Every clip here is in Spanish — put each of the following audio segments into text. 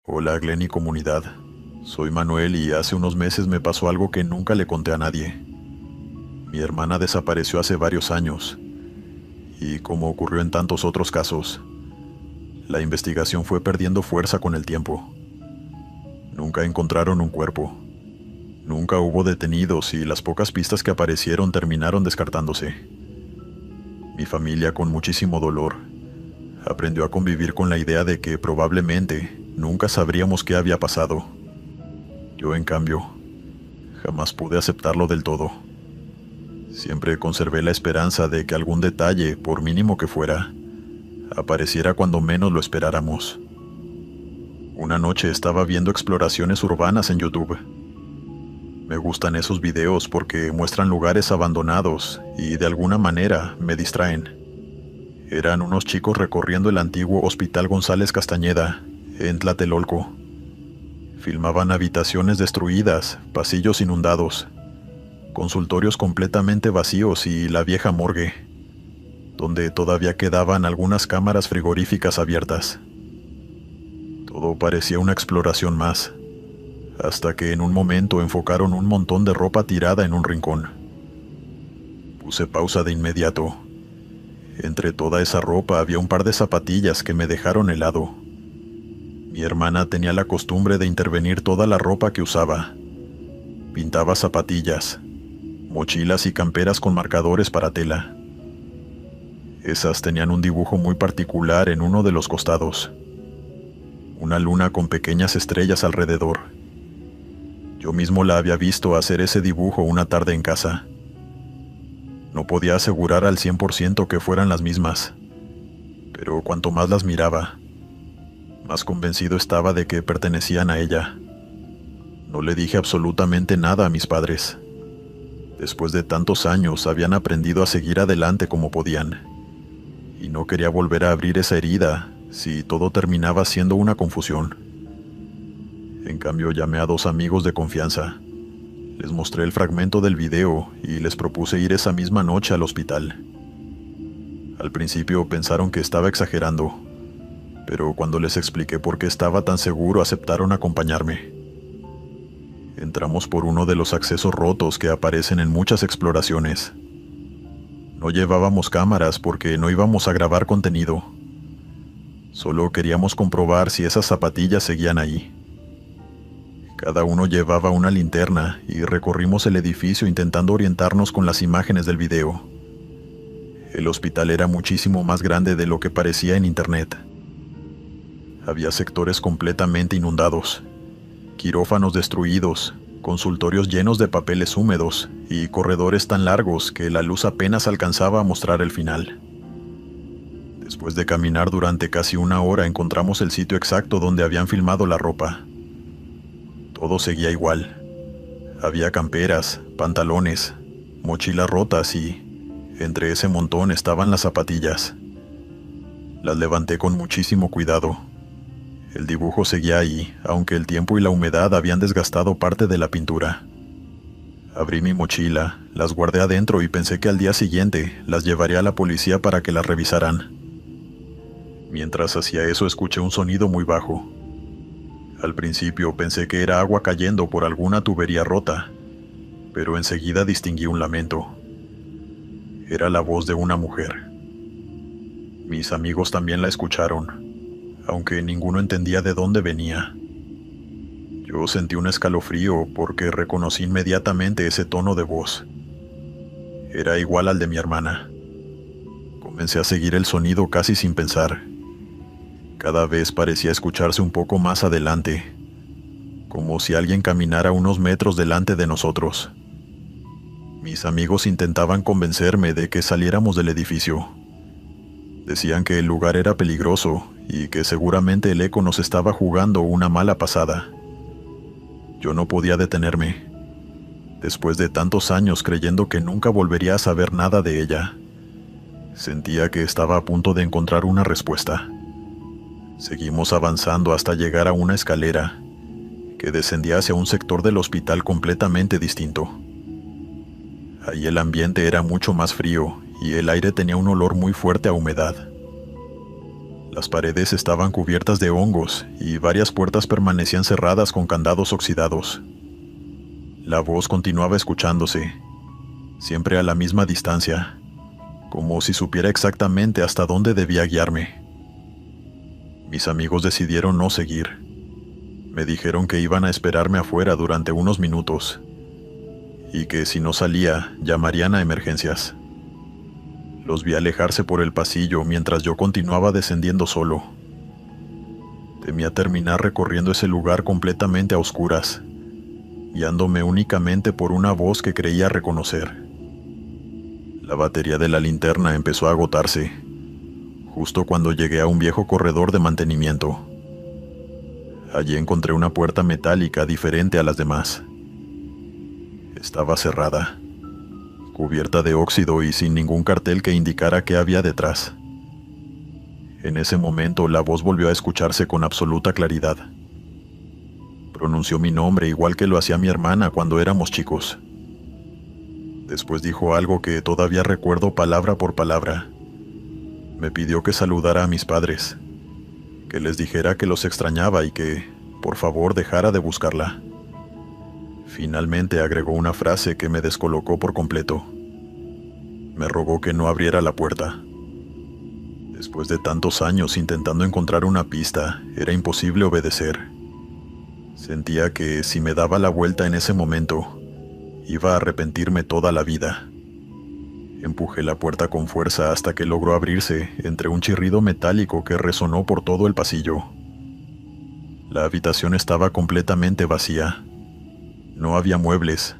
Hola Glenn y comunidad. Soy Manuel y hace unos meses me pasó algo que nunca le conté a nadie. Mi hermana desapareció hace varios años y, como ocurrió en tantos otros casos, la investigación fue perdiendo fuerza con el tiempo. Nunca encontraron un cuerpo. Nunca hubo detenidos y las pocas pistas que aparecieron terminaron descartándose. Mi familia, con muchísimo dolor, aprendió a convivir con la idea de que probablemente nunca sabríamos qué había pasado. Yo, en cambio, jamás pude aceptarlo del todo. Siempre conservé la esperanza de que algún detalle, por mínimo que fuera, apareciera cuando menos lo esperáramos. Una noche estaba viendo exploraciones urbanas en YouTube. Me gustan esos videos porque muestran lugares abandonados y de alguna manera me distraen. Eran unos chicos recorriendo el antiguo Hospital González Castañeda, en Tlatelolco. Filmaban habitaciones destruidas, pasillos inundados, consultorios completamente vacíos y la vieja morgue, donde todavía quedaban algunas cámaras frigoríficas abiertas. Todo parecía una exploración más, hasta que en un momento enfocaron un montón de ropa tirada en un rincón. Puse pausa de inmediato. Entre toda esa ropa había un par de zapatillas que me dejaron helado. Mi hermana tenía la costumbre de intervenir toda la ropa que usaba. Pintaba zapatillas, mochilas y camperas con marcadores para tela. Esas tenían un dibujo muy particular en uno de los costados. Una luna con pequeñas estrellas alrededor. Yo mismo la había visto hacer ese dibujo una tarde en casa. No podía asegurar al 100% que fueran las mismas, pero cuanto más las miraba, más convencido estaba de que pertenecían a ella. No le dije absolutamente nada a mis padres. Después de tantos años habían aprendido a seguir adelante como podían, y no quería volver a abrir esa herida si todo terminaba siendo una confusión. En cambio, llamé a dos amigos de confianza. Les mostré el fragmento del video y les propuse ir esa misma noche al hospital. Al principio pensaron que estaba exagerando, pero cuando les expliqué por qué estaba tan seguro aceptaron acompañarme. Entramos por uno de los accesos rotos que aparecen en muchas exploraciones. No llevábamos cámaras porque no íbamos a grabar contenido. Solo queríamos comprobar si esas zapatillas seguían ahí. Cada uno llevaba una linterna y recorrimos el edificio intentando orientarnos con las imágenes del video. El hospital era muchísimo más grande de lo que parecía en internet. Había sectores completamente inundados, quirófanos destruidos, consultorios llenos de papeles húmedos y corredores tan largos que la luz apenas alcanzaba a mostrar el final. Después de caminar durante casi una hora encontramos el sitio exacto donde habían filmado la ropa. Todo seguía igual. Había camperas, pantalones, mochilas rotas y, entre ese montón, estaban las zapatillas. Las levanté con muchísimo cuidado. El dibujo seguía ahí, aunque el tiempo y la humedad habían desgastado parte de la pintura. Abrí mi mochila, las guardé adentro y pensé que al día siguiente las llevaría a la policía para que las revisaran. Mientras hacía eso escuché un sonido muy bajo. Al principio pensé que era agua cayendo por alguna tubería rota, pero enseguida distinguí un lamento. Era la voz de una mujer. Mis amigos también la escucharon, aunque ninguno entendía de dónde venía. Yo sentí un escalofrío porque reconocí inmediatamente ese tono de voz. Era igual al de mi hermana. Comencé a seguir el sonido casi sin pensar. Cada vez parecía escucharse un poco más adelante, como si alguien caminara unos metros delante de nosotros. Mis amigos intentaban convencerme de que saliéramos del edificio. Decían que el lugar era peligroso y que seguramente el eco nos estaba jugando una mala pasada. Yo no podía detenerme. Después de tantos años creyendo que nunca volvería a saber nada de ella, sentía que estaba a punto de encontrar una respuesta. Seguimos avanzando hasta llegar a una escalera que descendía hacia un sector del hospital completamente distinto. Ahí el ambiente era mucho más frío y el aire tenía un olor muy fuerte a humedad. Las paredes estaban cubiertas de hongos y varias puertas permanecían cerradas con candados oxidados. La voz continuaba escuchándose, siempre a la misma distancia, como si supiera exactamente hasta dónde debía guiarme. Mis amigos decidieron no seguir. Me dijeron que iban a esperarme afuera durante unos minutos y que si no salía, llamarían a emergencias. Los vi alejarse por el pasillo mientras yo continuaba descendiendo solo. Temía terminar recorriendo ese lugar completamente a oscuras, guiándome únicamente por una voz que creía reconocer. La batería de la linterna empezó a agotarse, justo cuando llegué a un viejo corredor de mantenimiento. Allí encontré una puerta metálica diferente a las demás. Estaba cerrada, cubierta de óxido y sin ningún cartel que indicara qué había detrás. En ese momento la voz volvió a escucharse con absoluta claridad. Pronunció mi nombre igual que lo hacía mi hermana cuando éramos chicos. Después dijo algo que todavía recuerdo palabra por palabra. Me pidió que saludara a mis padres, que les dijera que los extrañaba y que, por favor, dejara de buscarla. Finalmente agregó una frase que me descolocó por completo. Me rogó que no abriera la puerta. Después de tantos años intentando encontrar una pista, era imposible obedecer. Sentía que si me daba la vuelta en ese momento, iba a arrepentirme toda la vida. Empujé la puerta con fuerza hasta que logró abrirse entre un chirrido metálico que resonó por todo el pasillo. La habitación estaba completamente vacía. No había muebles,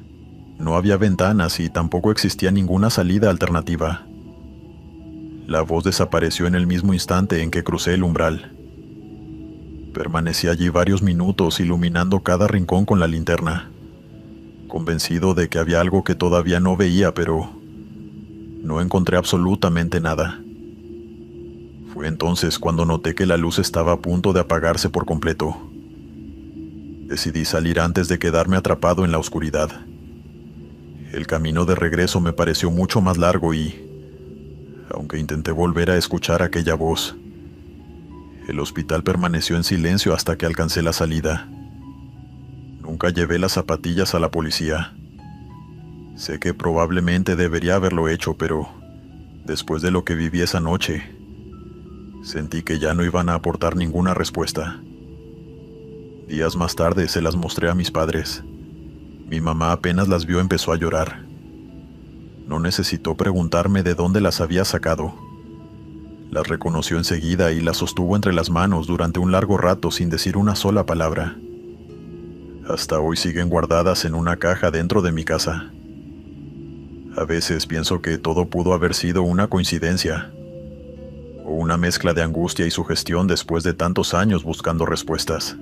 no había ventanas y tampoco existía ninguna salida alternativa. La voz desapareció en el mismo instante en que crucé el umbral. Permanecí allí varios minutos iluminando cada rincón con la linterna, convencido de que había algo que todavía no veía, pero no encontré absolutamente nada. Fue entonces cuando noté que la luz estaba a punto de apagarse por completo. Decidí salir antes de quedarme atrapado en la oscuridad. El camino de regreso me pareció mucho más largo y, aunque intenté volver a escuchar aquella voz, el hospital permaneció en silencio hasta que alcancé la salida. Nunca llevé las zapatillas a la policía. Sé que probablemente debería haberlo hecho, pero después de lo que viví esa noche, sentí que ya no iban a aportar ninguna respuesta. Días más tarde se las mostré a mis padres. Mi mamá apenas las vio empezó a llorar. No necesitó preguntarme de dónde las había sacado. Las reconoció enseguida y las sostuvo entre las manos durante un largo rato sin decir una sola palabra. Hasta hoy siguen guardadas en una caja dentro de mi casa. A veces pienso que todo pudo haber sido una coincidencia, o una mezcla de angustia y sugestión después de tantos años buscando respuestas.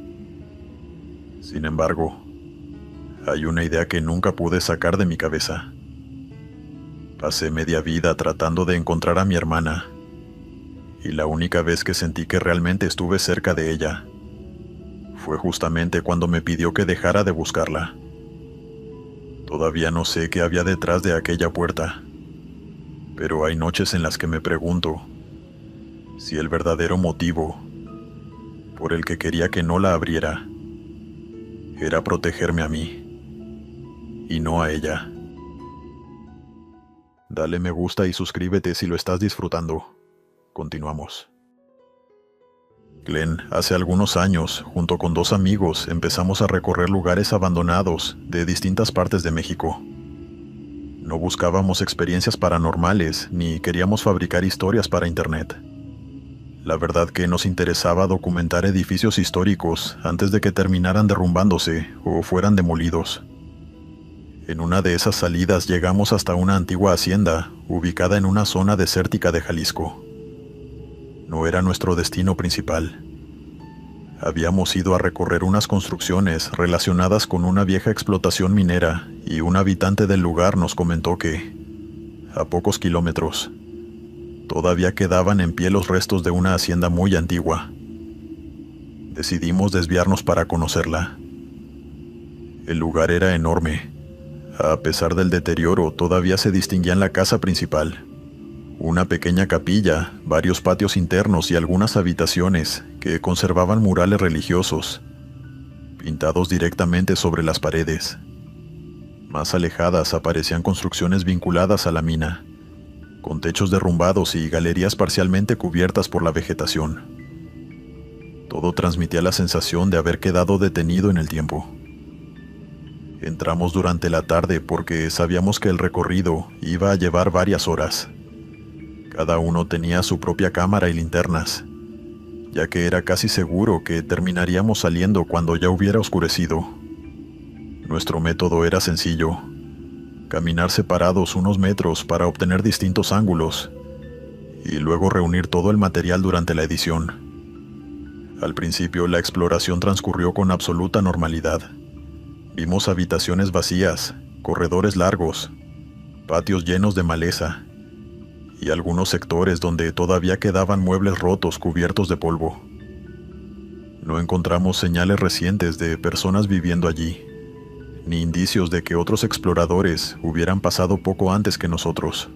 Sin embargo, hay una idea que nunca pude sacar de mi cabeza. Pasé media vida tratando de encontrar a mi hermana, y la única vez que sentí que realmente estuve cerca de ella fue justamente cuando me pidió que dejara de buscarla. Todavía no sé qué había detrás de aquella puerta, pero hay noches en las que me pregunto si el verdadero motivo por el que quería que no la abriera era protegerme a mí y no a ella. Dale me gusta y suscríbete si lo estás disfrutando. Continuamos. Glenn, hace algunos años, junto con 2 amigos, empezamos a recorrer lugares abandonados de distintas partes de México. No buscábamos experiencias paranormales, ni queríamos fabricar historias para internet. La verdad que nos interesaba documentar edificios históricos antes de que terminaran derrumbándose o fueran demolidos. En una de esas salidas llegamos hasta una antigua hacienda, ubicada en una zona desértica de Jalisco. No era nuestro destino principal. Habíamos ido a recorrer unas construcciones relacionadas con una vieja explotación minera y un habitante del lugar nos comentó que, a pocos kilómetros, todavía quedaban en pie los restos de una hacienda muy antigua. Decidimos desviarnos para conocerla. El lugar era enorme. A pesar del deterioro, todavía se distinguía en la casa principal. Una pequeña capilla, varios patios internos y algunas habitaciones que conservaban murales religiosos, pintados directamente sobre las paredes. Más alejadas aparecían construcciones vinculadas a la mina, con techos derrumbados y galerías parcialmente cubiertas por la vegetación. Todo transmitía la sensación de haber quedado detenido en el tiempo. Entramos durante la tarde porque sabíamos que el recorrido iba a llevar varias horas. Cada uno tenía su propia cámara y linternas, ya que era casi seguro que terminaríamos saliendo cuando ya hubiera oscurecido. Nuestro método era sencillo: caminar separados unos metros para obtener distintos ángulos y luego reunir todo el material durante la edición. Al principio la exploración transcurrió con absoluta normalidad. Vimos habitaciones vacías, corredores largos, patios llenos de maleza y algunos sectores donde todavía quedaban muebles rotos cubiertos de polvo. No encontramos señales recientes de personas viviendo allí, ni indicios de que otros exploradores hubieran pasado poco antes que nosotros.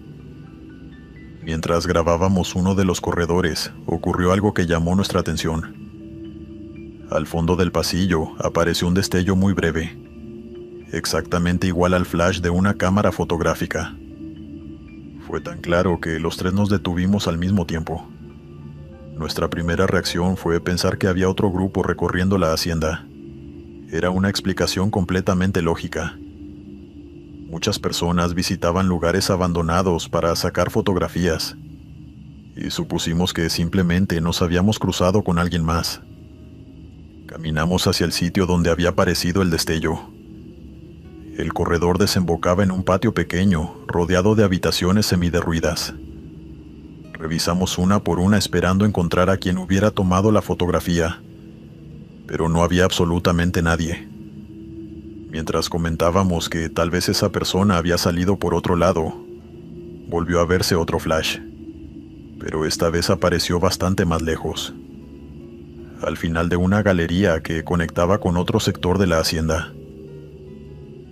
Mientras grabábamos uno de los corredores, ocurrió algo que llamó nuestra atención. Al fondo del pasillo apareció un destello muy breve, exactamente igual al flash de una cámara fotográfica. Fue tan claro que los tres nos detuvimos al mismo tiempo. Nuestra primera reacción fue pensar que había otro grupo recorriendo la hacienda. Era una explicación completamente lógica. Muchas personas visitaban lugares abandonados para sacar fotografías, y supusimos que simplemente nos habíamos cruzado con alguien más. Caminamos hacia el sitio donde había aparecido el destello. El corredor desembocaba en un patio pequeño, rodeado de habitaciones semiderruidas. Revisamos una por una esperando encontrar a quien hubiera tomado la fotografía, pero no había absolutamente nadie. Mientras comentábamos que tal vez esa persona había salido por otro lado, volvió a verse otro flash, pero esta vez apareció bastante más lejos, al final de una galería que conectaba con otro sector de la hacienda.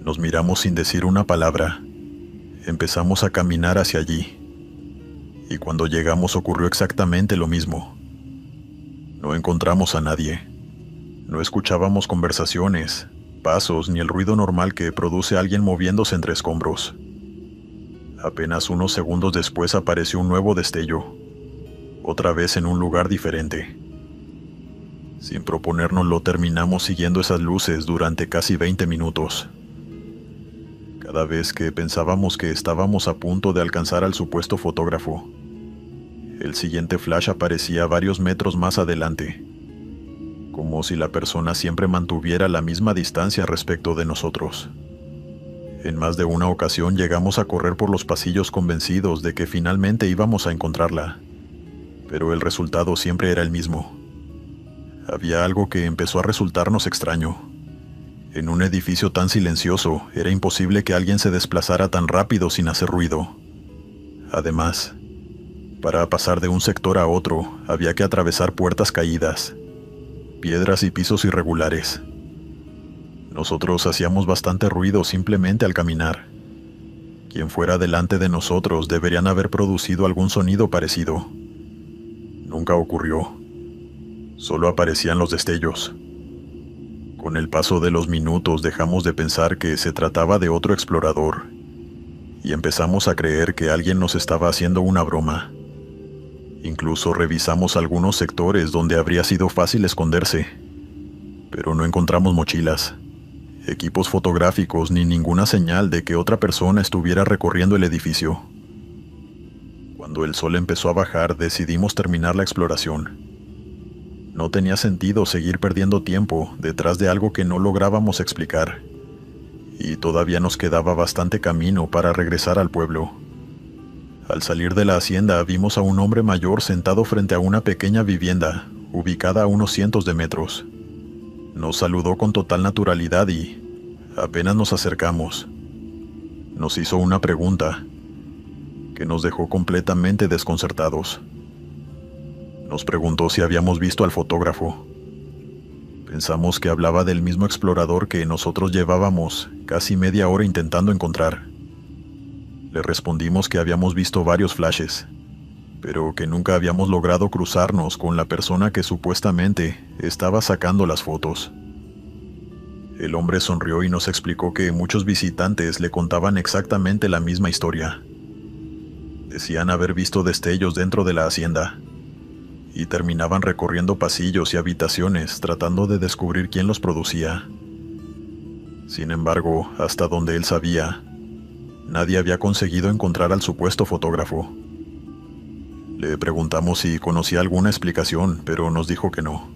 Nos miramos sin decir una palabra. Empezamos a caminar hacia allí, y cuando llegamos ocurrió exactamente lo mismo. No encontramos a nadie. No escuchábamos conversaciones, pasos ni el ruido normal que produce alguien moviéndose entre escombros. Apenas unos segundos después apareció un nuevo destello, otra vez en un lugar diferente. Sin proponérnoslo, terminamos siguiendo esas luces durante casi 20 minutos. Cada vez que pensábamos que estábamos a punto de alcanzar al supuesto fotógrafo, el siguiente flash aparecía varios metros más adelante, como si la persona siempre mantuviera la misma distancia respecto de nosotros. En más de una ocasión llegamos a correr por los pasillos convencidos de que finalmente íbamos a encontrarla, pero el resultado siempre era el mismo. Había algo que empezó a resultarnos extraño. En un edificio tan silencioso, era imposible que alguien se desplazara tan rápido sin hacer ruido. Además, para pasar de un sector a otro, había que atravesar puertas caídas, piedras y pisos irregulares. Nosotros hacíamos bastante ruido simplemente al caminar. Quien fuera delante de nosotros deberían haber producido algún sonido parecido. Nunca ocurrió. Solo aparecían los destellos. Con el paso de los minutos dejamos de pensar que se trataba de otro explorador y empezamos a creer que alguien nos estaba haciendo una broma. Incluso revisamos algunos sectores donde habría sido fácil esconderse, pero no encontramos mochilas, equipos fotográficos ni ninguna señal de que otra persona estuviera recorriendo el edificio. Cuando el sol empezó a bajar, decidimos terminar la exploración. No tenía sentido seguir perdiendo tiempo detrás de algo que no lográbamos explicar, y todavía nos quedaba bastante camino para regresar al pueblo. Al salir de la hacienda vimos a un hombre mayor sentado frente a una pequeña vivienda, ubicada a unos cientos de metros. Nos saludó con total naturalidad y, apenas nos acercamos, nos hizo una pregunta que nos dejó completamente desconcertados. Nos preguntó si habíamos visto al fotógrafo. Pensamos que hablaba del mismo explorador que nosotros llevábamos casi media hora intentando encontrar. Le respondimos que habíamos visto varios flashes, pero que nunca habíamos logrado cruzarnos con la persona que supuestamente estaba sacando las fotos. El hombre sonrió y nos explicó que muchos visitantes le contaban exactamente la misma historia. Decían haber visto destellos dentro de la hacienda y terminaban recorriendo pasillos y habitaciones tratando de descubrir quién los producía. Sin embargo, hasta donde él sabía, nadie había conseguido encontrar al supuesto fotógrafo. Le preguntamos si conocía alguna explicación, pero nos dijo que no.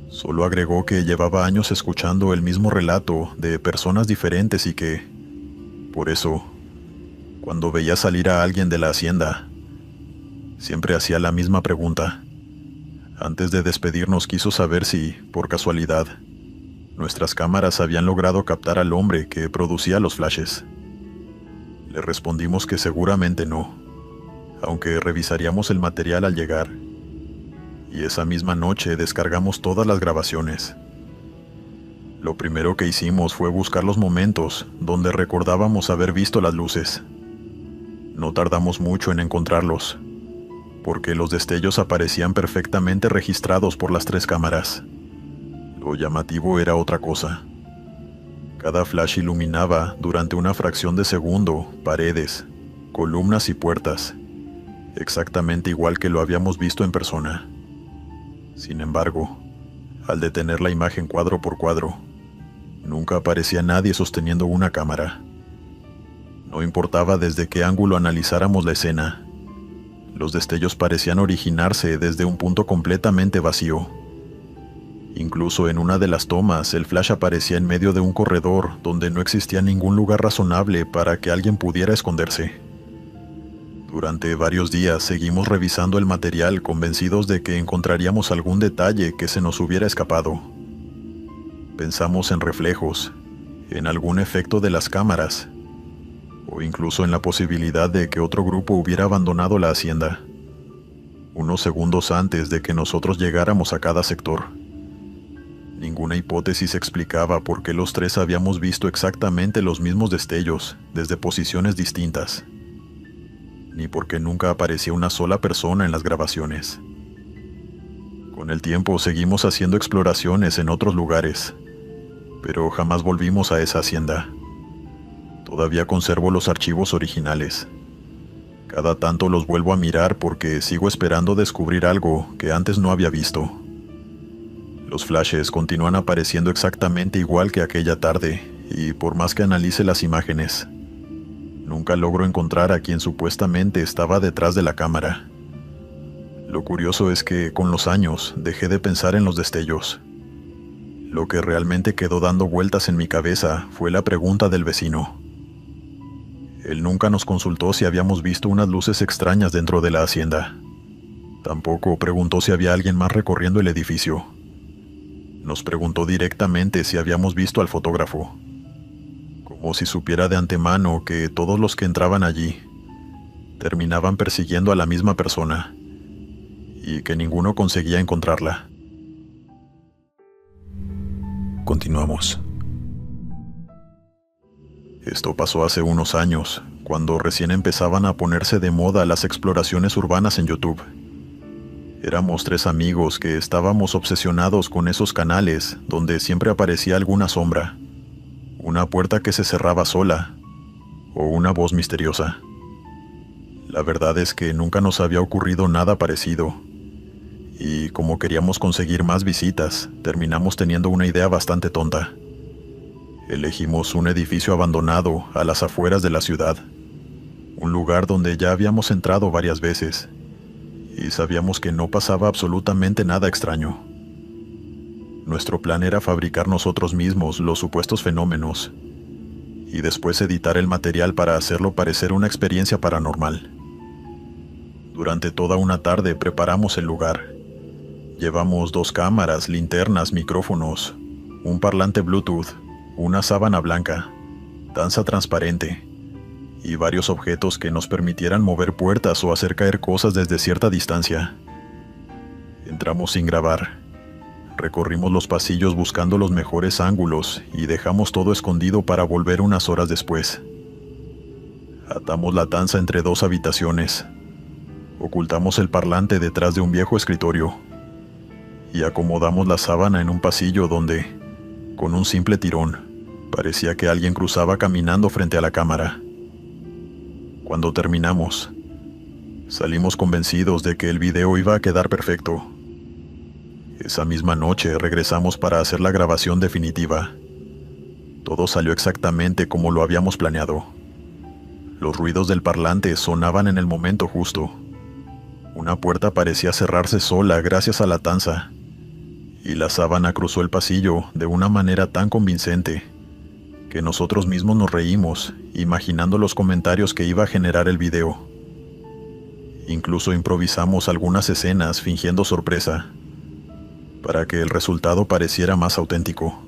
Solo agregó que llevaba años escuchando el mismo relato de personas diferentes y que, por eso, cuando veía salir a alguien de la hacienda, siempre hacía la misma pregunta. Antes de despedirnos quiso saber si, por casualidad, nuestras cámaras habían logrado captar al hombre que producía los flashes. Le respondimos que seguramente no, aunque revisaríamos el material al llegar. Y esa misma noche descargamos todas las grabaciones. Lo primero que hicimos fue buscar los momentos donde recordábamos haber visto las luces. No tardamos mucho en encontrarlos, porque los destellos aparecían perfectamente registrados por las 3 cámaras. Lo llamativo era otra cosa. Cada flash iluminaba durante una fracción de segundo paredes, columnas y puertas, exactamente igual que lo habíamos visto en persona. Sin embargo, al detener la imagen cuadro por cuadro, nunca aparecía nadie sosteniendo una cámara. No importaba desde qué ángulo analizáramos la escena, los destellos parecían originarse desde un punto completamente vacío. Incluso en una de las tomas, el flash aparecía en medio de un corredor donde no existía ningún lugar razonable para que alguien pudiera esconderse. Durante varios días seguimos revisando el material convencidos de que encontraríamos algún detalle que se nos hubiera escapado. Pensamos en reflejos, en algún efecto de las cámaras, o incluso en la posibilidad de que otro grupo hubiera abandonado la hacienda, unos segundos antes de que nosotros llegáramos a cada sector. Ninguna hipótesis explicaba por qué los 3 habíamos visto exactamente los mismos destellos desde posiciones distintas, ni por qué nunca aparecía una sola persona en las grabaciones. Con el tiempo seguimos haciendo exploraciones en otros lugares, pero jamás volvimos a esa hacienda. Todavía conservo los archivos originales. Cada tanto los vuelvo a mirar porque sigo esperando descubrir algo que antes no había visto. Los flashes continúan apareciendo exactamente igual que aquella tarde, y por más que analice las imágenes, nunca logro encontrar a quien supuestamente estaba detrás de la cámara. Lo curioso es que, con los años, dejé de pensar en los destellos. Lo que realmente quedó dando vueltas en mi cabeza fue la pregunta del vecino. Él nunca nos consultó si habíamos visto unas luces extrañas dentro de la hacienda. Tampoco preguntó si había alguien más recorriendo el edificio. Nos preguntó directamente si habíamos visto al fotógrafo, como si supiera de antemano que todos los que entraban allí terminaban persiguiendo a la misma persona y que ninguno conseguía encontrarla. Continuamos. Esto pasó hace unos años, cuando recién empezaban a ponerse de moda las exploraciones urbanas en YouTube. Éramos 3 amigos que estábamos obsesionados con esos canales donde siempre aparecía alguna sombra, una puerta que se cerraba sola, o una voz misteriosa. La verdad es que nunca nos había ocurrido nada parecido, y como queríamos conseguir más visitas, terminamos teniendo una idea bastante tonta. Elegimos un edificio abandonado a las afueras de la ciudad, un lugar donde ya habíamos entrado varias veces, y sabíamos que no pasaba absolutamente nada extraño. Nuestro plan era fabricar nosotros mismos los supuestos fenómenos, y después editar el material para hacerlo parecer una experiencia paranormal. Durante toda una tarde preparamos el lugar. Llevamos 2 cámaras, linternas, micrófonos, un parlante Bluetooth, una sábana blanca, danza transparente y varios objetos que nos permitieran mover puertas o hacer caer cosas desde cierta distancia. Entramos sin grabar. Recorrimos los pasillos buscando los mejores ángulos y dejamos todo escondido para volver unas horas después. Atamos la danza entre 2 habitaciones. Ocultamos el parlante detrás de un viejo escritorio y acomodamos la sábana en un pasillo donde, con un simple tirón, parecía que alguien cruzaba caminando frente a la cámara. Cuando terminamos, salimos convencidos de que el video iba a quedar perfecto. Esa misma noche regresamos para hacer la grabación definitiva. Todo salió exactamente como lo habíamos planeado. Los ruidos del parlante sonaban en el momento justo. Una puerta parecía cerrarse sola gracias a la tanza, y la sábana cruzó el pasillo de una manera tan convincente que nosotros mismos nos reímos, imaginando los comentarios que iba a generar el video. Incluso improvisamos algunas escenas fingiendo sorpresa, para que el resultado pareciera más auténtico.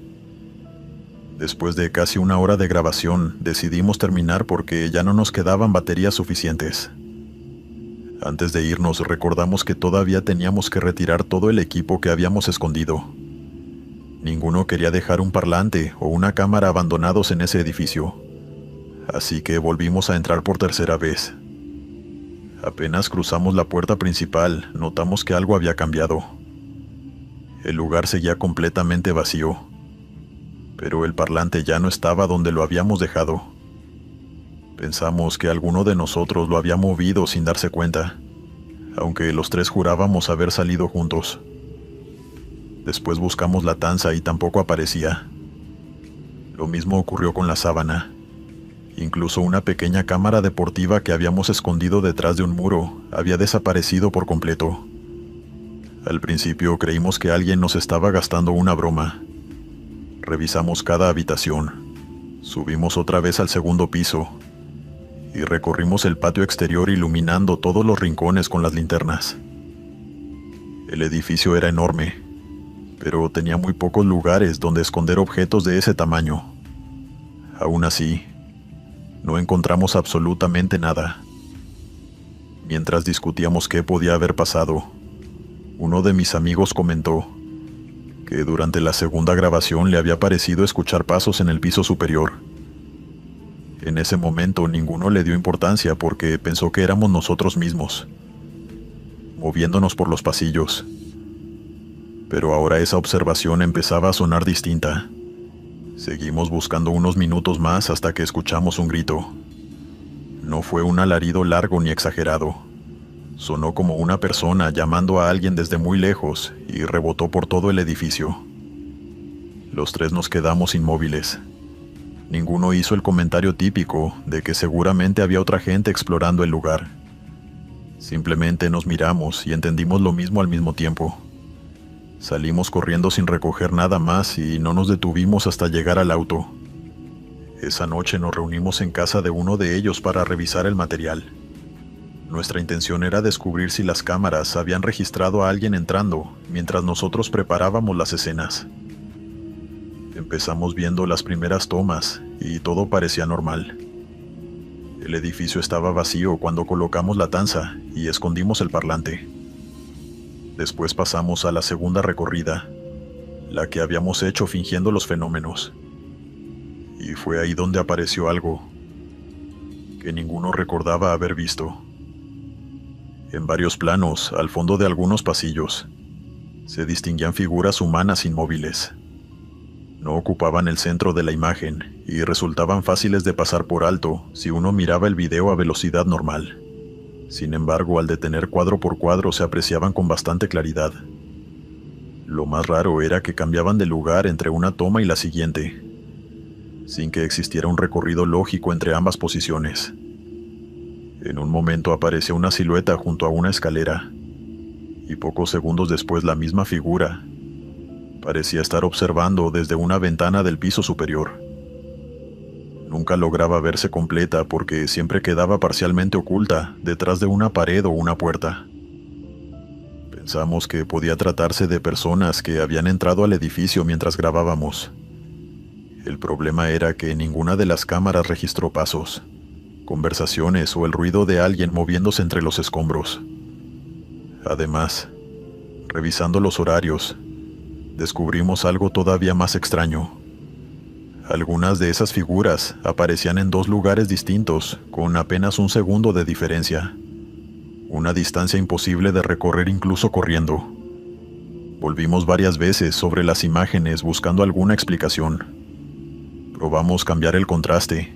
Después de casi una hora de grabación, decidimos terminar porque ya no nos quedaban baterías suficientes. Antes de irnos, recordamos que todavía teníamos que retirar todo el equipo que habíamos escondido. Ninguno quería dejar un parlante o una cámara abandonados en ese edificio, así que volvimos a entrar por tercera vez. Apenas cruzamos la puerta principal, notamos que algo había cambiado. El lugar seguía completamente vacío, pero el parlante ya no estaba donde lo habíamos dejado. Pensamos que alguno de nosotros lo había movido sin darse cuenta, aunque los tres jurábamos haber salido juntos. Después buscamos la tanza y tampoco aparecía. Lo mismo ocurrió con la sábana. Incluso una pequeña cámara deportiva que habíamos escondido detrás de un muro había desaparecido por completo. Al principio creímos que alguien nos estaba gastando una broma. Revisamos cada habitación, subimos otra vez al segundo piso y recorrimos el patio exterior iluminando todos los rincones con las linternas. El edificio era enorme, pero tenía muy pocos lugares donde esconder objetos de ese tamaño. Aún así, no encontramos absolutamente nada. Mientras discutíamos qué podía haber pasado, uno de mis amigos comentó que durante la segunda grabación le había parecido escuchar pasos en el piso superior. En ese momento ninguno le dio importancia porque pensó que éramos nosotros mismos, moviéndonos por los pasillos. Pero ahora esa observación empezaba a sonar distinta. Seguimos buscando unos minutos más hasta que escuchamos un grito. No fue un alarido largo ni exagerado. Sonó como una persona llamando a alguien desde muy lejos y rebotó por todo el edificio. Los tres nos quedamos inmóviles. Ninguno hizo el comentario típico de que seguramente había otra gente explorando el lugar. Simplemente nos miramos y entendimos lo mismo al mismo tiempo. Salimos corriendo sin recoger nada más y no nos detuvimos hasta llegar al auto. Esa noche nos reunimos en casa de uno de ellos para revisar el material. Nuestra intención era descubrir si las cámaras habían registrado a alguien entrando mientras nosotros preparábamos las escenas. Empezamos viendo las primeras tomas y todo parecía normal. El edificio estaba vacío cuando colocamos la tanza y escondimos el parlante. Después pasamos a la segunda recorrida, la que habíamos hecho fingiendo los fenómenos. Y fue ahí donde apareció algo que ninguno recordaba haber visto. En varios planos, al fondo de algunos pasillos, se distinguían figuras humanas inmóviles. No ocupaban el centro de la imagen y resultaban fáciles de pasar por alto si uno miraba el video a velocidad normal. Sin embargo, al detener cuadro por cuadro se apreciaban con bastante claridad. Lo más raro era que cambiaban de lugar entre una toma y la siguiente, sin que existiera un recorrido lógico entre ambas posiciones. En un momento apareció una silueta junto a una escalera, y pocos segundos después la misma figura parecía estar observando desde una ventana del piso superior. Nunca lograba verse completa porque siempre quedaba parcialmente oculta detrás de una pared o una puerta. Pensamos que podía tratarse de personas que habían entrado al edificio mientras grabábamos. El problema era que ninguna de las cámaras registró pasos, conversaciones o el ruido de alguien moviéndose entre los escombros. Además, revisando los horarios, descubrimos algo todavía más extraño. Algunas de esas figuras aparecían en dos lugares distintos, con apenas un segundo de diferencia. una distancia imposible de recorrer incluso corriendo. Volvimos varias veces sobre las imágenes buscando alguna explicación. Probamos cambiar el contraste,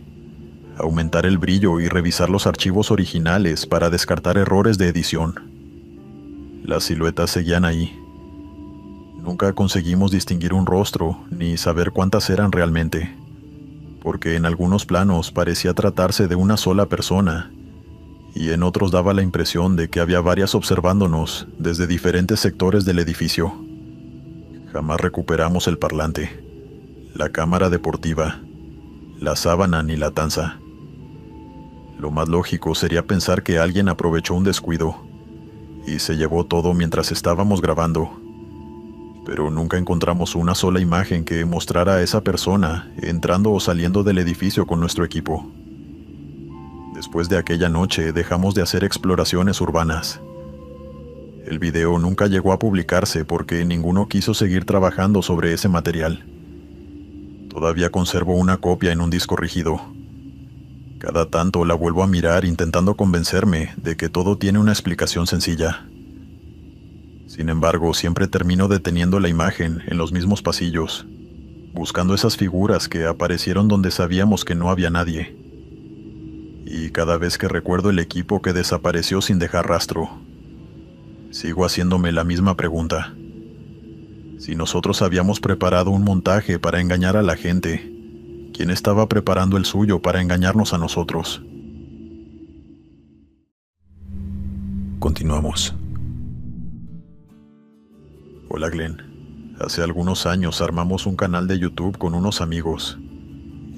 aumentar el brillo y revisar los archivos originales para descartar errores de edición. Las siluetas seguían ahí. Nunca conseguimos distinguir un rostro ni saber cuántas eran realmente, porque en algunos planos parecía tratarse de una sola persona y en otros daba la impresión de que había varias observándonos desde diferentes sectores del edificio. Jamás recuperamos el parlante, la cámara deportiva, la sábana ni la tanza. Lo más lógico sería pensar que alguien aprovechó un descuido y se llevó todo mientras estábamos grabando, pero nunca encontramos una sola imagen que mostrara a esa persona entrando o saliendo del edificio con nuestro equipo. Después de aquella noche dejamos de hacer exploraciones urbanas. El video nunca llegó a publicarse porque ninguno quiso seguir trabajando sobre ese material. Todavía conservo una copia en un disco rígido. Cada tanto la vuelvo a mirar intentando convencerme de que todo tiene una explicación sencilla. Sin embargo, siempre termino deteniendo la imagen en los mismos pasillos, buscando esas figuras que aparecieron donde sabíamos que no había nadie. Y cada vez que recuerdo el equipo que desapareció sin dejar rastro, sigo haciéndome la misma pregunta. Si nosotros habíamos preparado un montaje para engañar a la gente, ¿quién estaba preparando el suyo para engañarnos a nosotros? Continuamos. Hola Glenn. Hace algunos años armamos un canal de YouTube con unos amigos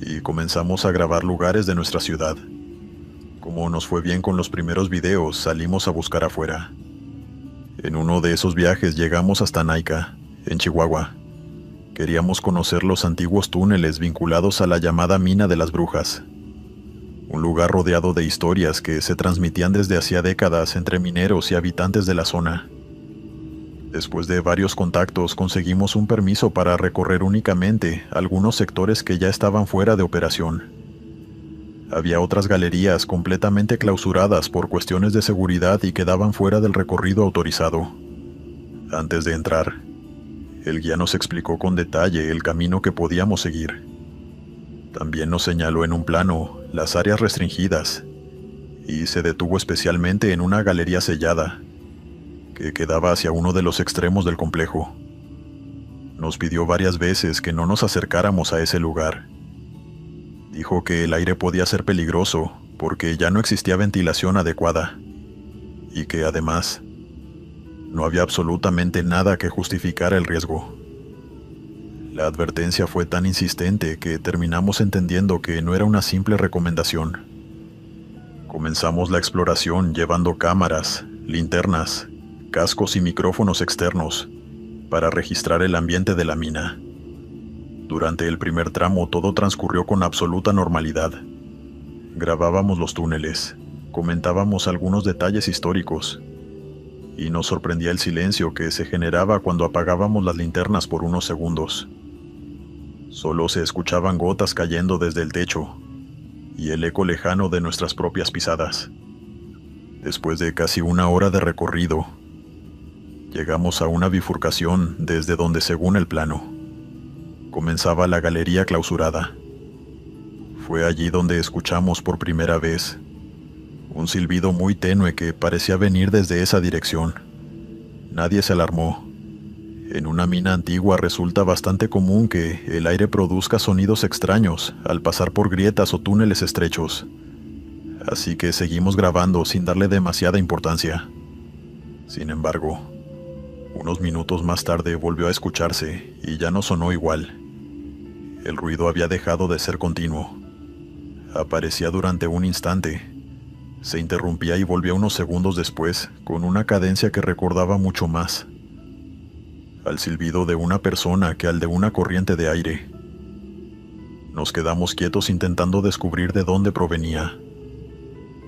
y comenzamos a grabar lugares de nuestra ciudad. Como nos fue bien con los primeros videos, salimos a buscar afuera. En uno de esos viajes llegamos hasta Naica, en Chihuahua. Queríamos conocer los antiguos túneles vinculados a la llamada Mina de las Brujas, un lugar rodeado de historias que se transmitían desde hacía décadas entre mineros y habitantes de la zona. Después de varios contactos conseguimos un permiso para recorrer únicamente algunos sectores que ya estaban fuera de operación. Había otras galerías completamente clausuradas por cuestiones de seguridad y quedaban fuera del recorrido autorizado. Antes de entrar, el guía nos explicó con detalle el camino que podíamos seguir. También nos señaló en un plano las áreas restringidas y se detuvo especialmente en una galería sellada que quedaba hacia uno de los extremos del complejo. Nos pidió varias veces que no nos acercáramos a ese lugar. Dijo que el aire podía ser peligroso porque ya no existía ventilación adecuada y que además no había absolutamente nada que justificara el riesgo. La advertencia fue tan insistente que terminamos entendiendo que no era una simple recomendación. Comenzamos la exploración llevando cámaras, linternas, cascos y micrófonos externos para registrar el ambiente de la mina. Durante el primer tramo todo transcurrió con absoluta normalidad. Grabábamos los túneles, comentábamos algunos detalles históricos, y nos sorprendía el silencio que se generaba cuando apagábamos las linternas por unos segundos. Solo se escuchaban gotas cayendo desde el techo, y el eco lejano de nuestras propias pisadas. Después de casi una hora de recorrido, llegamos a una bifurcación desde donde, según el plano, comenzaba la galería clausurada. Fue allí donde escuchamos por primera vez un silbido muy tenue que parecía venir desde esa dirección. Nadie se alarmó. En una mina antigua resulta bastante común que el aire produzca sonidos extraños al pasar por grietas o túneles estrechos. Así que seguimos grabando sin darle demasiada importancia. Sin embargo, unos minutos más tarde volvió a escucharse y ya no sonó igual. El ruido había dejado de ser continuo. Aparecía durante un instante, se interrumpía y volvía unos segundos después, con una cadencia que recordaba mucho más al silbido de una persona que al de una corriente de aire. Nos quedamos quietos intentando descubrir de dónde provenía.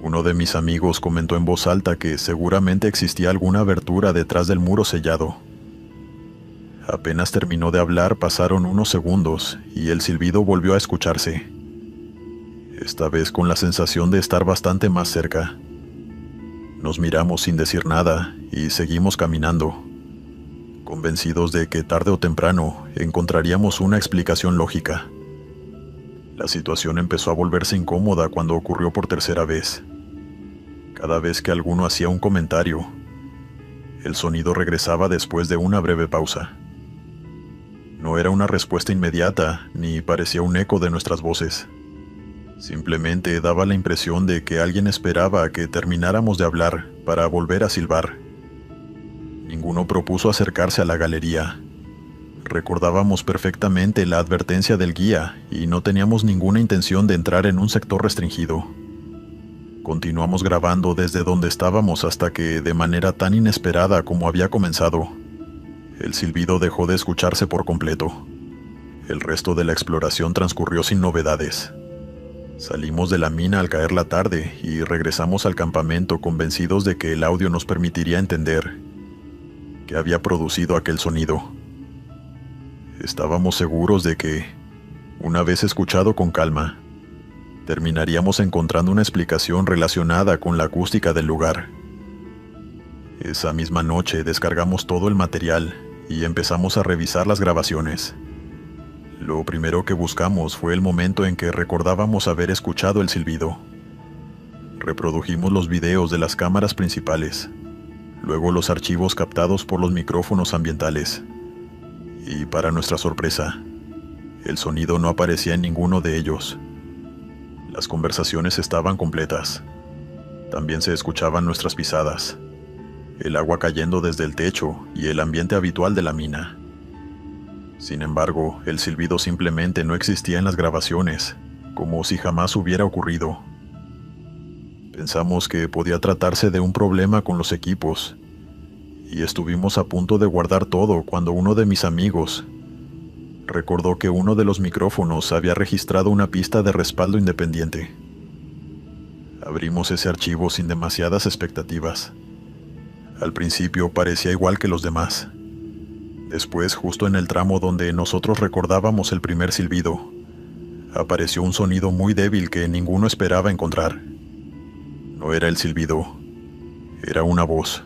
Uno de mis amigos comentó en voz alta que seguramente existía alguna abertura detrás del muro sellado. Apenas terminó de hablar, pasaron unos segundos y el silbido volvió a escucharse, esta vez con la sensación de estar bastante más cerca. Nos miramos sin decir nada y seguimos caminando, convencidos de que tarde o temprano encontraríamos una explicación lógica. La situación empezó a volverse incómoda cuando ocurrió por tercera vez. Cada vez que alguno hacía un comentario, el sonido regresaba después de una breve pausa. No era una respuesta inmediata, ni parecía un eco de nuestras voces. Simplemente daba la impresión de que alguien esperaba a que termináramos de hablar para volver a silbar. Ninguno propuso acercarse a la galería. Recordábamos perfectamente la advertencia del guía y no teníamos ninguna intención de entrar en un sector restringido. Continuamos grabando desde donde estábamos hasta que, de manera tan inesperada como había comenzado, el silbido dejó de escucharse por completo. El resto de la exploración transcurrió sin novedades. Salimos de la mina al caer la tarde y regresamos al campamento convencidos de que el audio nos permitiría entender qué había producido aquel sonido. Estábamos seguros de que, una vez escuchado con calma, terminaríamos encontrando una explicación relacionada con la acústica del lugar. Esa misma noche descargamos todo el material y empezamos a revisar las grabaciones. Lo primero que buscamos fue el momento en que recordábamos haber escuchado el silbido. Reprodujimos los videos de las cámaras principales, luego los archivos captados por los micrófonos ambientales. Y para nuestra sorpresa, el sonido no aparecía en ninguno de ellos. Las conversaciones estaban completas. También se escuchaban nuestras pisadas, el agua cayendo desde el techo y el ambiente habitual de la mina. Sin embargo, el silbido simplemente no existía en las grabaciones, como si jamás hubiera ocurrido. Pensamos que podía tratarse de un problema con los equipos, y estuvimos a punto de guardar todo cuando uno de mis amigos recordó que uno de los micrófonos había registrado una pista de respaldo independiente. Abrimos ese archivo sin demasiadas expectativas. Al principio parecía igual que los demás. Después, justo en el tramo donde nosotros recordábamos el primer silbido, apareció un sonido muy débil que ninguno esperaba encontrar. No era el silbido, era una voz.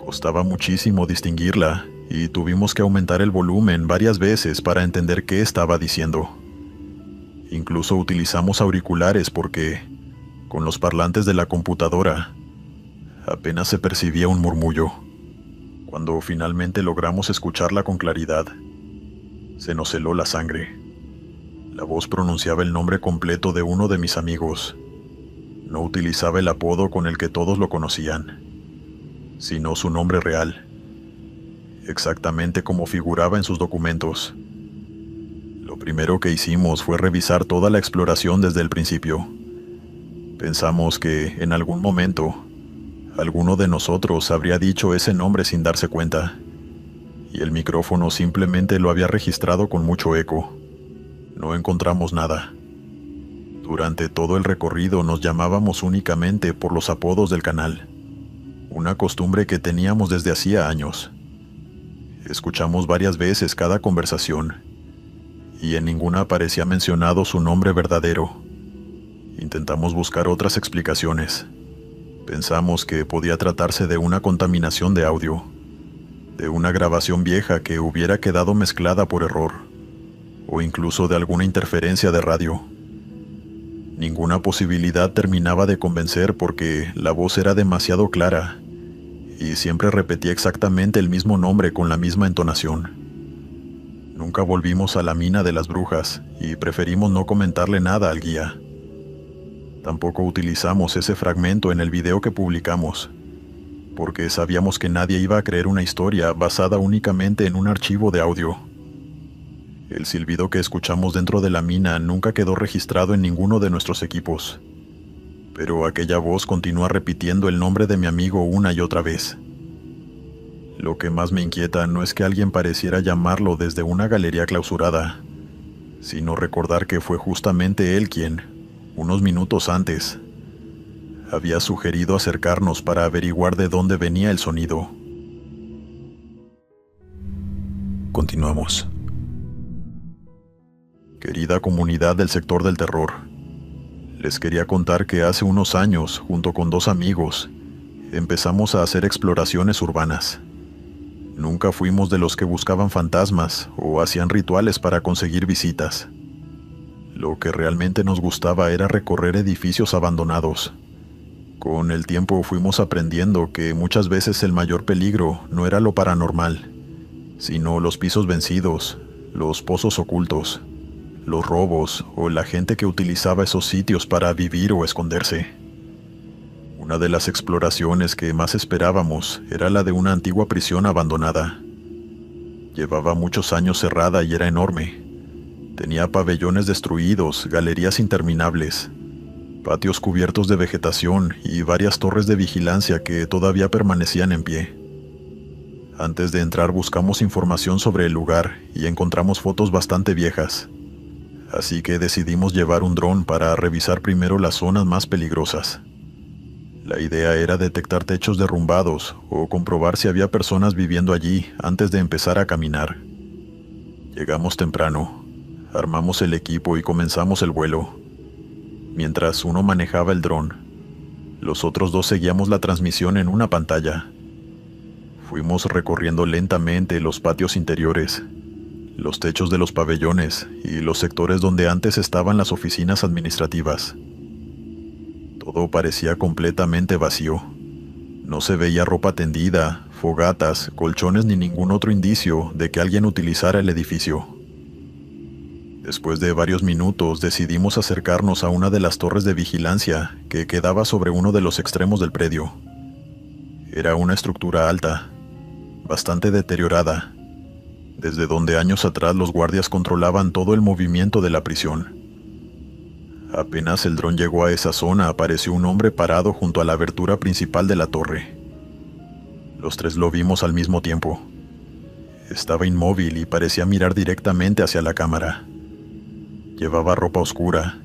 Costaba muchísimo distinguirla y tuvimos que aumentar el volumen varias veces para entender qué estaba diciendo. Incluso utilizamos auriculares porque, con los parlantes de la computadora, apenas se percibía un murmullo. Cuando finalmente logramos escucharla con claridad, se nos heló la sangre. La voz pronunciaba el nombre completo de uno de mis amigos. No utilizaba el apodo con el que todos lo conocían, sino su nombre real, exactamente como figuraba en sus documentos. Lo primero que hicimos fue revisar toda la exploración desde el principio. Pensamos que, en algún momento, alguno de nosotros habría dicho ese nombre sin darse cuenta, y el micrófono simplemente lo había registrado con mucho eco. No encontramos nada. Durante todo el recorrido nos llamábamos únicamente por los apodos del canal, una costumbre que teníamos desde hacía años. Escuchamos varias veces cada conversación, y en ninguna aparecía mencionado su nombre verdadero. Intentamos buscar otras explicaciones. Pensamos que podía tratarse de una contaminación de audio, de una grabación vieja que hubiera quedado mezclada por error, o incluso de alguna interferencia de radio. Ninguna posibilidad terminaba de convencer porque la voz era demasiado clara y siempre repetía exactamente el mismo nombre con la misma entonación. Nunca volvimos a la mina de las brujas y preferimos no comentarle nada al guía. Tampoco utilizamos ese fragmento en el video que publicamos, porque sabíamos que nadie iba a creer una historia basada únicamente en un archivo de audio. El silbido que escuchamos dentro de la mina nunca quedó registrado en ninguno de nuestros equipos, pero aquella voz continúa repitiendo el nombre de mi amigo una y otra vez. Lo que más me inquieta no es que alguien pareciera llamarlo desde una galería clausurada, sino recordar que fue justamente él quien, unos minutos antes, había sugerido acercarnos para averiguar de dónde venía el sonido. Continuamos. Querida comunidad del sector del terror, les quería contar que hace unos años, junto con dos amigos, empezamos a hacer exploraciones urbanas. Nunca fuimos de los que buscaban fantasmas o hacían rituales para conseguir visitas. Lo que realmente nos gustaba era recorrer edificios abandonados. Con el tiempo fuimos aprendiendo que muchas veces el mayor peligro no era lo paranormal, sino los pisos vencidos, los pozos ocultos, los robos o la gente que utilizaba esos sitios para vivir o esconderse. Una de las exploraciones que más esperábamos era la de una antigua prisión abandonada. Llevaba muchos años cerrada y era enorme. Tenía pabellones destruidos, galerías interminables, patios cubiertos de vegetación y varias torres de vigilancia que todavía permanecían en pie. Antes de entrar buscamos información sobre el lugar y encontramos fotos bastante viejas. Así que decidimos llevar un dron para revisar primero las zonas más peligrosas. La idea era detectar techos derrumbados o comprobar si había personas viviendo allí antes de empezar a caminar. Llegamos temprano, armamos el equipo y comenzamos el vuelo. Mientras uno manejaba el dron, los otros dos seguíamos la transmisión en una pantalla. Fuimos recorriendo lentamente los patios interiores, los techos de los pabellones y los sectores donde antes estaban las oficinas administrativas. Todo parecía completamente vacío. No se veía ropa tendida, fogatas, colchones ni ningún otro indicio de que alguien utilizara el edificio. Después de varios minutos decidimos acercarnos a una de las torres de vigilancia que quedaba sobre uno de los extremos del predio. Era una estructura alta, bastante deteriorada, desde donde años atrás los guardias controlaban todo el movimiento de la prisión. Apenas el dron llegó a esa zona, apareció un hombre parado junto a la abertura principal de la torre. Los tres lo vimos al mismo tiempo. Estaba inmóvil y parecía mirar directamente hacia la cámara. Llevaba ropa oscura.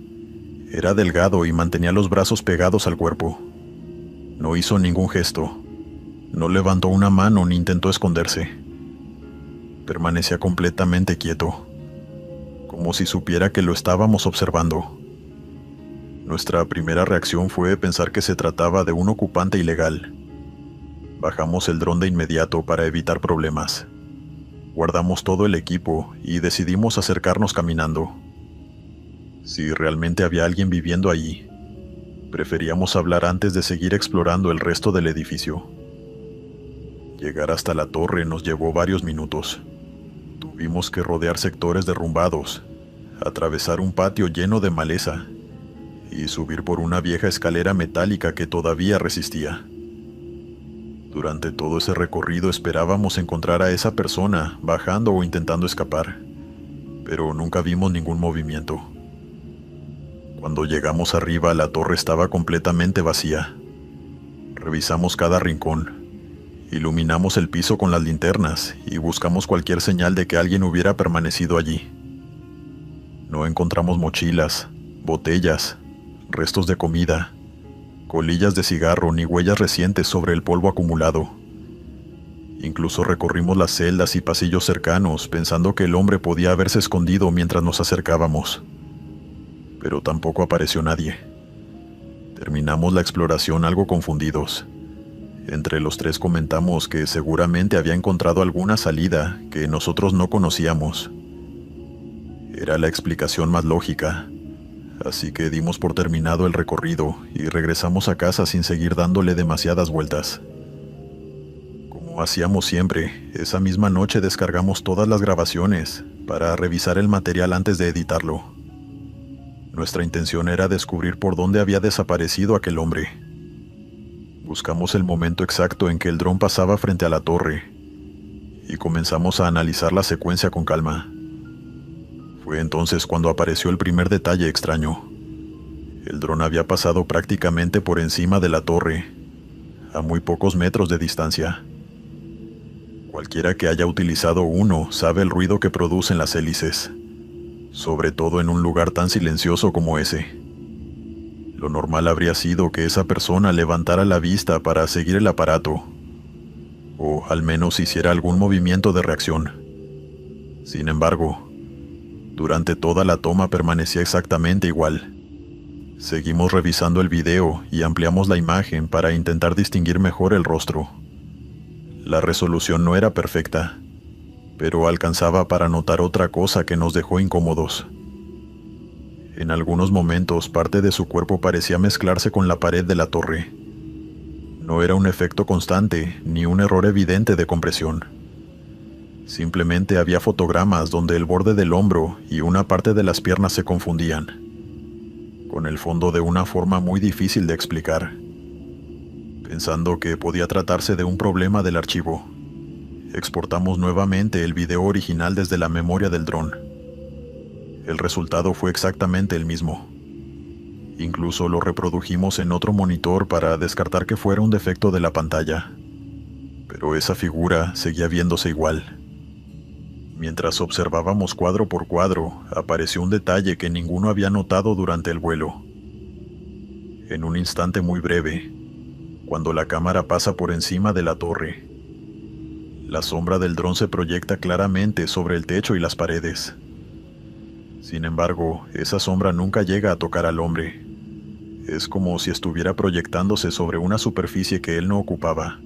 Era delgado y mantenía los brazos pegados al cuerpo. No hizo ningún gesto. No levantó una mano ni intentó esconderse. Permanecía completamente quieto, como si supiera que lo estábamos observando. Nuestra primera reacción fue pensar que se trataba de un ocupante ilegal. Bajamos el dron de inmediato para evitar problemas. Guardamos todo el equipo y decidimos acercarnos caminando. Si realmente había alguien viviendo allí, preferíamos hablar antes de seguir explorando el resto del edificio. Llegar hasta la torre nos llevó varios minutos. Tuvimos que rodear sectores derrumbados, atravesar un patio lleno de maleza y subir por una vieja escalera metálica que todavía resistía. Durante todo ese recorrido esperábamos encontrar a esa persona bajando o intentando escapar, pero nunca vimos ningún movimiento. Cuando llegamos arriba, la torre estaba completamente vacía. Revisamos cada rincón, iluminamos el piso con las linternas y buscamos cualquier señal de que alguien hubiera permanecido allí. No encontramos mochilas, botellas, restos de comida, colillas de cigarro ni huellas recientes sobre el polvo acumulado. Incluso recorrimos las celdas y pasillos cercanos pensando que el hombre podía haberse escondido mientras nos acercábamos. Pero tampoco apareció nadie. Terminamos la exploración algo confundidos. Entre los tres comentamos que seguramente había encontrado alguna salida que nosotros no conocíamos. Era la explicación más lógica. Así que dimos por terminado el recorrido y regresamos a casa sin seguir dándole demasiadas vueltas. Como hacíamos siempre, esa misma noche descargamos todas las grabaciones para revisar el material antes de editarlo. Nuestra intención era descubrir por dónde había desaparecido aquel hombre. Buscamos el momento exacto en que el dron pasaba frente a la torre y comenzamos a analizar la secuencia con calma. Fue entonces cuando apareció el primer detalle extraño. El dron había pasado prácticamente por encima de la torre, a muy pocos metros de distancia. Cualquiera que haya utilizado uno sabe el ruido que producen las hélices, sobre todo en un lugar tan silencioso como ese. Lo normal habría sido que esa persona levantara la vista para seguir el aparato, o al menos hiciera algún movimiento de reacción. Sin embargo, durante toda la toma permanecía exactamente igual. Seguimos revisando el video y ampliamos la imagen para intentar distinguir mejor el rostro. La resolución no era perfecta, pero alcanzaba para notar otra cosa que nos dejó incómodos. En algunos momentos parte de su cuerpo parecía mezclarse con la pared de la torre. No era un efecto constante ni un error evidente de compresión. Simplemente había fotogramas donde el borde del hombro y una parte de las piernas se confundían, con el fondo de una forma muy difícil de explicar. Pensando que podía tratarse de un problema del archivo, exportamos nuevamente el video original desde la memoria del dron. El resultado fue exactamente el mismo. Incluso lo reprodujimos en otro monitor para descartar que fuera un defecto de la pantalla. Pero esa figura seguía viéndose igual. Mientras observábamos cuadro por cuadro, apareció un detalle que ninguno había notado durante el vuelo. En un instante muy breve, cuando la cámara pasa por encima de la torre, la sombra del dron se proyecta claramente sobre el techo y las paredes. Sin embargo, esa sombra nunca llega a tocar al hombre. Es como si estuviera proyectándose sobre una superficie que él no ocupaba.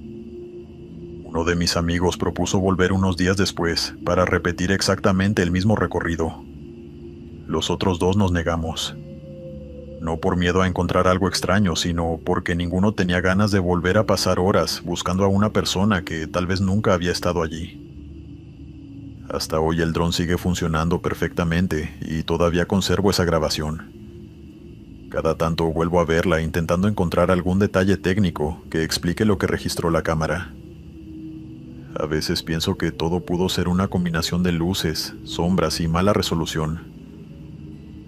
Uno de mis amigos propuso volver unos días después para repetir exactamente el mismo recorrido. Los otros dos nos negamos. No por miedo a encontrar algo extraño, sino porque ninguno tenía ganas de volver a pasar horas buscando a una persona que tal vez nunca había estado allí. Hasta hoy el dron sigue funcionando perfectamente y todavía conservo esa grabación. Cada tanto vuelvo a verla intentando encontrar algún detalle técnico que explique lo que registró la cámara. A veces pienso que todo pudo ser una combinación de luces, sombras y mala resolución.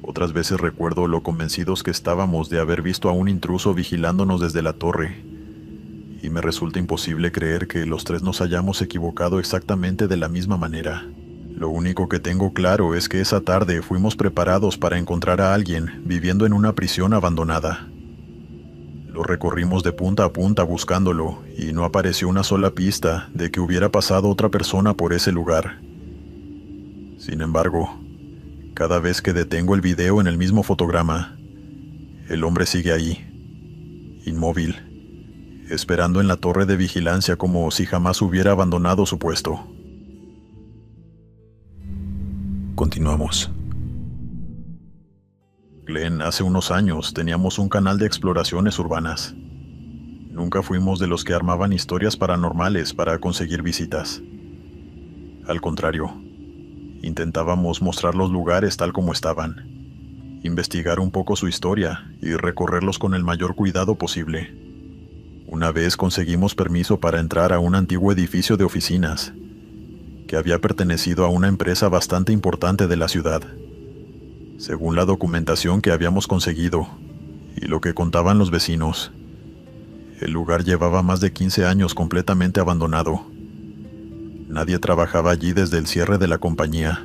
Otras veces recuerdo lo convencidos que estábamos de haber visto a un intruso vigilándonos desde la torre, y me resulta imposible creer que los tres nos hayamos equivocado exactamente de la misma manera. Lo único que tengo claro es que esa tarde fuimos preparados para encontrar a alguien viviendo en una prisión abandonada. Lo recorrimos de punta a punta buscándolo y no apareció una sola pista de que hubiera pasado otra persona por ese lugar. Sin embargo, cada vez que detengo el video en el mismo fotograma, el hombre sigue ahí, inmóvil, esperando en la torre de vigilancia como si jamás hubiera abandonado su puesto. Continuamos. Glenn, hace unos años teníamos un canal de exploraciones urbanas. Nunca fuimos de los que armaban historias paranormales para conseguir visitas. Al contrario, intentábamos mostrar los lugares tal como estaban, investigar un poco su historia y recorrerlos con el mayor cuidado posible. Una vez conseguimos permiso para entrar a un antiguo edificio de oficinas que había pertenecido a una empresa bastante importante de la ciudad. Según la documentación que habíamos conseguido y lo que contaban los vecinos, el lugar llevaba más de 15 años completamente abandonado. Nadie trabajaba allí desde el cierre de la compañía,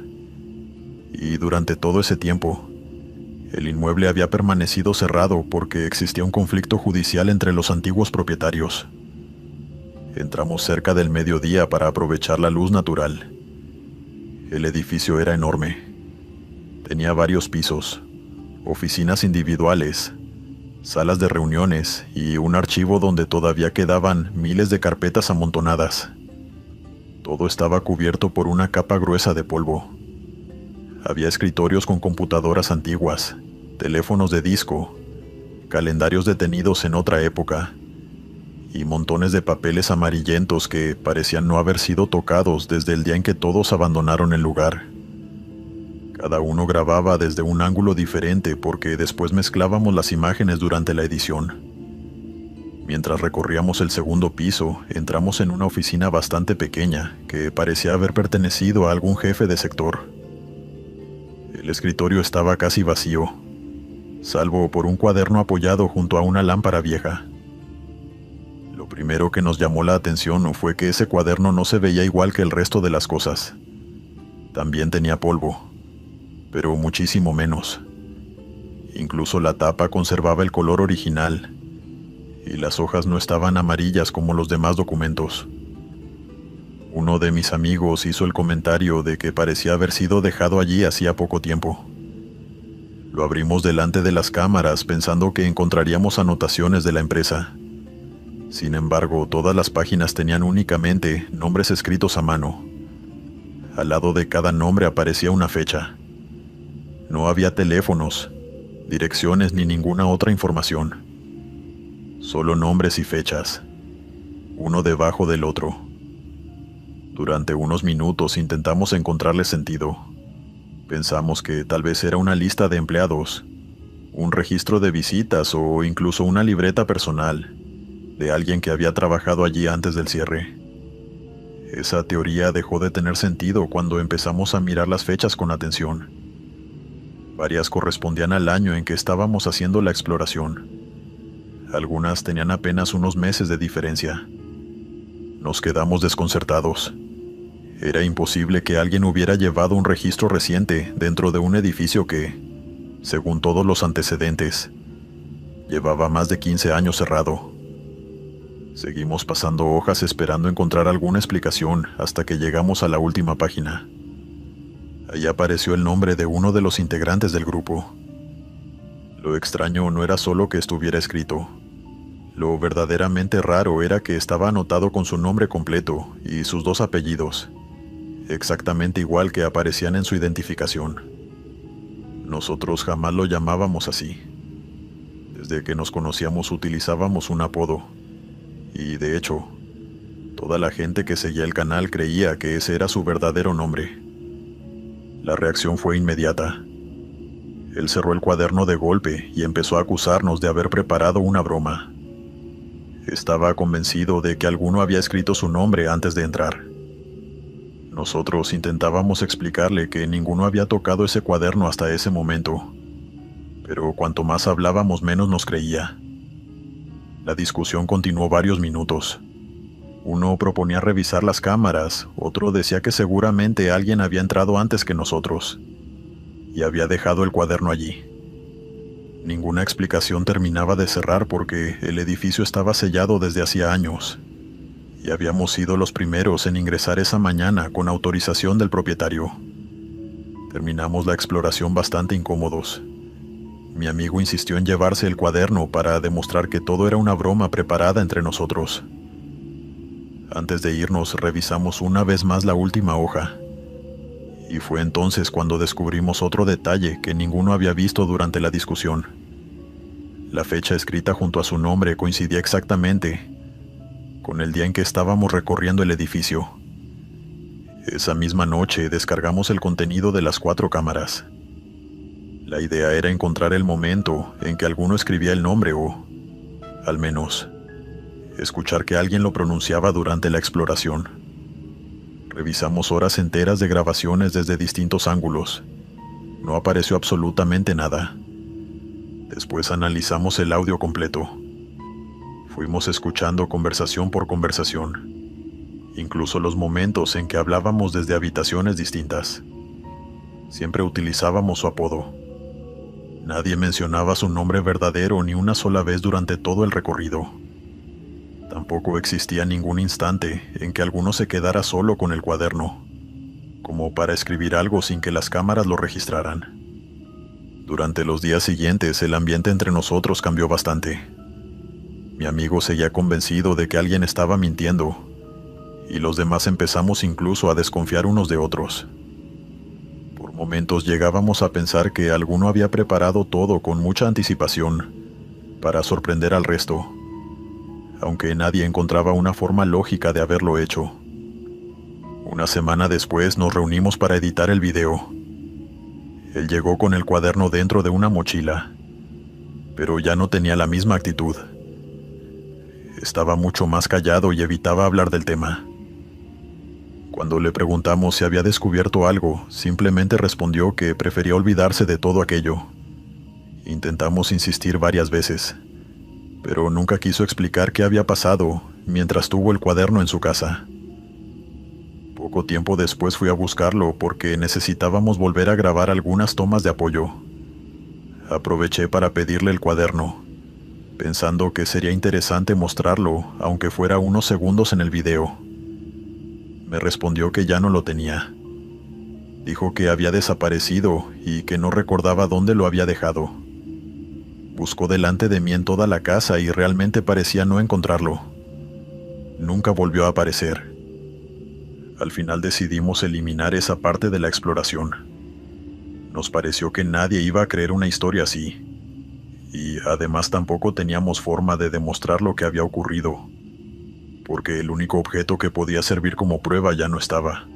y durante todo ese tiempo, el inmueble había permanecido cerrado porque existía un conflicto judicial entre los antiguos propietarios. Entramos cerca del mediodía para aprovechar la luz natural. El edificio era enorme. Tenía varios pisos, oficinas individuales, salas de reuniones y un archivo donde todavía quedaban miles de carpetas amontonadas. Todo estaba cubierto por una capa gruesa de polvo. Había escritorios con computadoras antiguas, teléfonos de disco, calendarios detenidos en otra época, y montones de papeles amarillentos que parecían no haber sido tocados desde el día en que todos abandonaron el lugar. Cada uno grababa desde un ángulo diferente porque después mezclábamos las imágenes durante la edición. Mientras recorríamos el segundo piso, entramos en una oficina bastante pequeña que parecía haber pertenecido a algún jefe de sector. El escritorio estaba casi vacío, salvo por un cuaderno apoyado junto a una lámpara vieja. Lo primero que nos llamó la atención fue que ese cuaderno no se veía igual que el resto de las cosas. También tenía polvo, pero muchísimo menos. Incluso la tapa conservaba el color original, y las hojas no estaban amarillas como los demás documentos. Uno de mis amigos hizo el comentario de que parecía haber sido dejado allí hacía poco tiempo. Lo abrimos delante de las cámaras pensando que encontraríamos anotaciones de la empresa. Sin embargo, todas las páginas tenían únicamente nombres escritos a mano. Al lado de cada nombre aparecía una fecha. No había teléfonos, direcciones ni ninguna otra información. Solo nombres y fechas, uno debajo del otro. Durante unos minutos intentamos encontrarle sentido. Pensamos que tal vez era una lista de empleados, un registro de visitas o incluso una libreta personal de alguien que había trabajado allí antes del cierre. Esa teoría dejó de tener sentido cuando empezamos a mirar las fechas con atención. Varias correspondían al año en que estábamos haciendo la exploración. Algunas tenían apenas unos meses de diferencia. Nos quedamos desconcertados. Era imposible que alguien hubiera llevado un registro reciente dentro de un edificio que, según todos los antecedentes, llevaba más de 15 años cerrado. Seguimos pasando hojas esperando encontrar alguna explicación hasta que llegamos a la última página. Ahí apareció el nombre de uno de los integrantes del grupo. Lo extraño no era solo que estuviera escrito. Lo verdaderamente raro era que estaba anotado con su nombre completo y sus 2 apellidos, exactamente igual que aparecían en su identificación. Nosotros jamás lo llamábamos así. Desde que nos conocíamos utilizábamos un apodo. Y de hecho, toda la gente que seguía el canal creía que ese era su verdadero nombre. La reacción fue inmediata. Él cerró el cuaderno de golpe y empezó a acusarnos de haber preparado una broma. Estaba convencido de que alguno había escrito su nombre antes de entrar. Nosotros intentábamos explicarle que ninguno había tocado ese cuaderno hasta ese momento, pero cuanto más hablábamos menos nos creía. La discusión continuó varios minutos. Uno proponía revisar las cámaras, otro decía que seguramente alguien había entrado antes que nosotros y había dejado el cuaderno allí. Ninguna explicación terminaba de cerrar porque el edificio estaba sellado desde hacía años y habíamos sido los primeros en ingresar esa mañana con autorización del propietario. Terminamos la exploración bastante incómodos. Mi amigo insistió en llevarse el cuaderno para demostrar que todo era una broma preparada entre nosotros. Antes de irnos, revisamos una vez más la última hoja. Y fue entonces cuando descubrimos otro detalle que ninguno había visto durante la discusión. La fecha escrita junto a su nombre coincidía exactamente con el día en que estábamos recorriendo el edificio. Esa misma noche descargamos el contenido de las 4 cámaras. La idea era encontrar el momento en que alguno escribía el nombre o, al menos, escuchar que alguien lo pronunciaba durante la exploración. Revisamos horas enteras de grabaciones desde distintos ángulos. No apareció absolutamente nada. Después analizamos el audio completo. Fuimos escuchando conversación por conversación, incluso los momentos en que hablábamos desde habitaciones distintas. Siempre utilizábamos su apodo. Nadie mencionaba su nombre verdadero ni una sola vez durante todo el recorrido. Tampoco existía ningún instante en que alguno se quedara solo con el cuaderno, como para escribir algo sin que las cámaras lo registraran. Durante los días siguientes, el ambiente entre nosotros cambió bastante. Mi amigo seguía convencido de que alguien estaba mintiendo, y los demás empezamos incluso a desconfiar unos de otros. Por momentos llegábamos a pensar que alguno había preparado todo con mucha anticipación para sorprender al resto, aunque nadie encontraba una forma lógica de haberlo hecho. Una semana después nos reunimos para editar el video. Él llegó con el cuaderno dentro de una mochila, pero ya no tenía la misma actitud. Estaba mucho más callado y evitaba hablar del tema. Cuando le preguntamos si había descubierto algo, simplemente respondió que prefería olvidarse de todo aquello. Intentamos insistir varias veces, pero nunca quiso explicar qué había pasado mientras tuvo el cuaderno en su casa. Poco tiempo después fui a buscarlo porque necesitábamos volver a grabar algunas tomas de apoyo. Aproveché para pedirle el cuaderno, pensando que sería interesante mostrarlo, aunque fuera unos segundos en el video. Me respondió que ya no lo tenía. Dijo que había desaparecido y que no recordaba dónde lo había dejado. Buscó delante de mí en toda la casa y realmente parecía no encontrarlo. Nunca volvió a aparecer. Al final decidimos eliminar esa parte de la exploración. Nos pareció que nadie iba a creer una historia así. Y además tampoco teníamos forma de demostrar lo que había ocurrido, porque el único objeto que podía servir como prueba ya no estaba.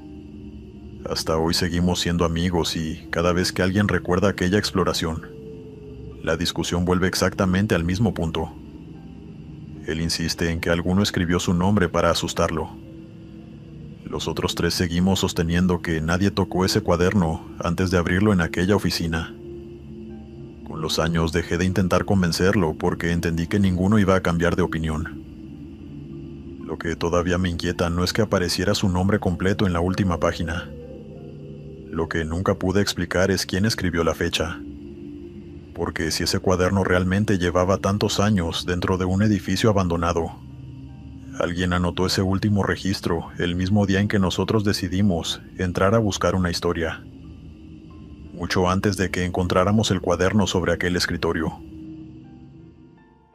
Hasta hoy seguimos siendo amigos y cada vez que alguien recuerda aquella exploración, la discusión vuelve exactamente al mismo punto. Él insiste en que alguno escribió su nombre para asustarlo. Los otros tres seguimos sosteniendo que nadie tocó ese cuaderno antes de abrirlo en aquella oficina. Con los años dejé de intentar convencerlo porque entendí que ninguno iba a cambiar de opinión. Lo que todavía me inquieta no es que apareciera su nombre completo en la última página. Lo que nunca pude explicar es quién escribió la fecha. Porque si ese cuaderno realmente llevaba tantos años dentro de un edificio abandonado, alguien anotó ese último registro el mismo día en que nosotros decidimos entrar a buscar una historia. Mucho antes de que encontráramos el cuaderno sobre aquel escritorio.